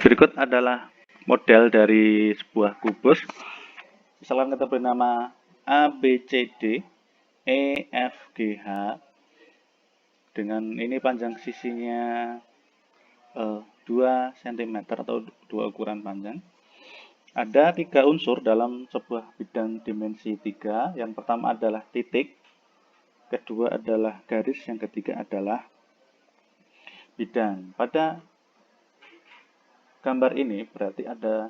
Berikut adalah model dari sebuah kubus. Misalkan kita beri nama A, B, C, D, E, F, G, H. Dengan ini panjang sisinya 2 cm atau 2 ukuran panjang. Ada 3 unsur dalam sebuah bidang dimensi 3. Yang pertama adalah titik, kedua adalah garis, yang ketiga adalah bidang. Pada gambar ini berarti ada,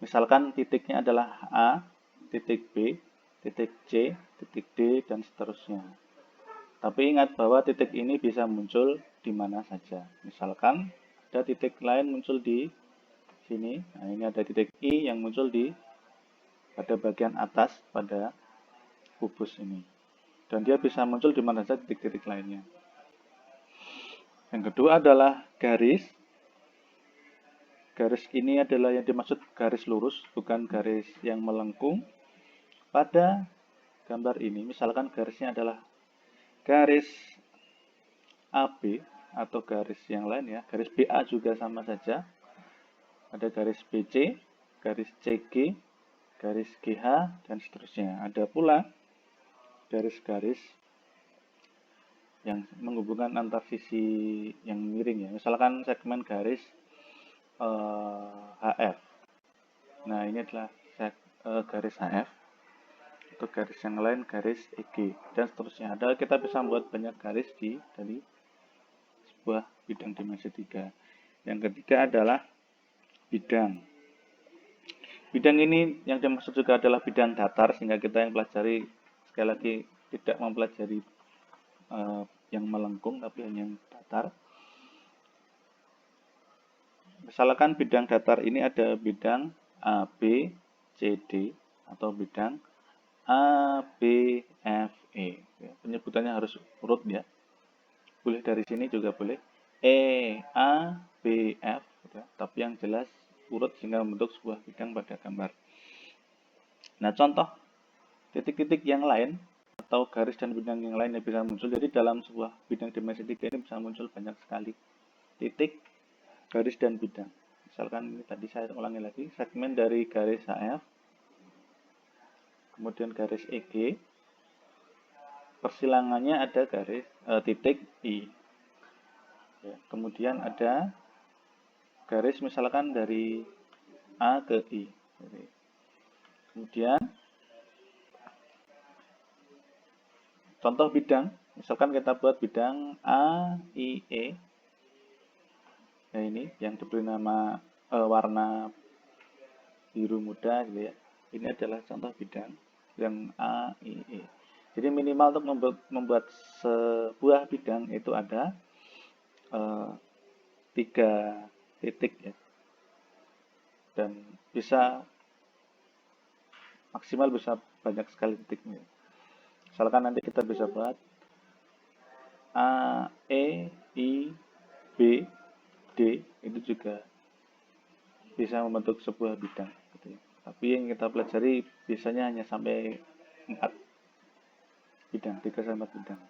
misalkan titiknya adalah A, titik B, titik C, titik D, dan seterusnya. Tapi ingat bahwa titik ini bisa muncul di mana saja. Misalkan ada titik lain muncul di sini. Nah, ini ada titik I yang muncul pada bagian atas pada kubus ini. Dan dia bisa muncul di mana saja titik-titik lainnya. Yang kedua adalah garis. Garis ini adalah yang dimaksud garis lurus, bukan garis yang melengkung. Pada gambar ini, misalkan garisnya adalah garis AB atau garis yang lain ya, garis BA juga sama saja. Ada garis BC, garis CG, garis GH, dan seterusnya. Ada pula garis-garis yang menghubungkan antar sisi yang miring ya. Misalkan segmen garis HF. Nah, ini adalah garis HF. Untuk garis yang lain garis EG dan seterusnya. Ada kita bisa membuat banyak garis dari sebuah bidang dimensi 3. Yang ketiga adalah bidang. Bidang ini yang dimaksud juga adalah bidang datar, sehingga kita yang pelajari sekali lagi tidak mempelajari yang melengkung tapi hanya yang datar. Misalkan bidang datar ini ada bidang A, B, C, D atau bidang A, B, F, E. Penyebutannya harus urut ya. Boleh dari sini juga boleh. E, A, B, F. Ya. Tapi yang jelas urut sehingga membentuk sebuah bidang pada gambar. Nah, contoh titik-titik yang lain atau garis dan bidang yang lain yang bisa muncul. Jadi dalam sebuah bidang dimensi 3 ini bisa muncul banyak sekali titik, garis, dan bidang. Misalkan ini tadi saya ulangi lagi, segmen dari garis HF, kemudian garis EG, persilangannya ada garis titik I. Ya, kemudian ada garis misalkan dari A ke I. Kemudian contoh bidang, misalkan kita buat bidang A, I, E. Nah, ini yang diberi nama warna biru muda gitu ya. Ini adalah contoh bidang yang A, I, E. Jadi minimal untuk membuat sebuah bidang itu ada 3 titik ya. Dan bisa maksimal bisa banyak sekali titiknya. Misalkan nanti kita bisa buat A, E, I, B, D, itu juga bisa membentuk sebuah bidang. Gitu ya. Tapi yang kita pelajari biasanya hanya sampai 4 bidang, 3 sampai 4 bidang.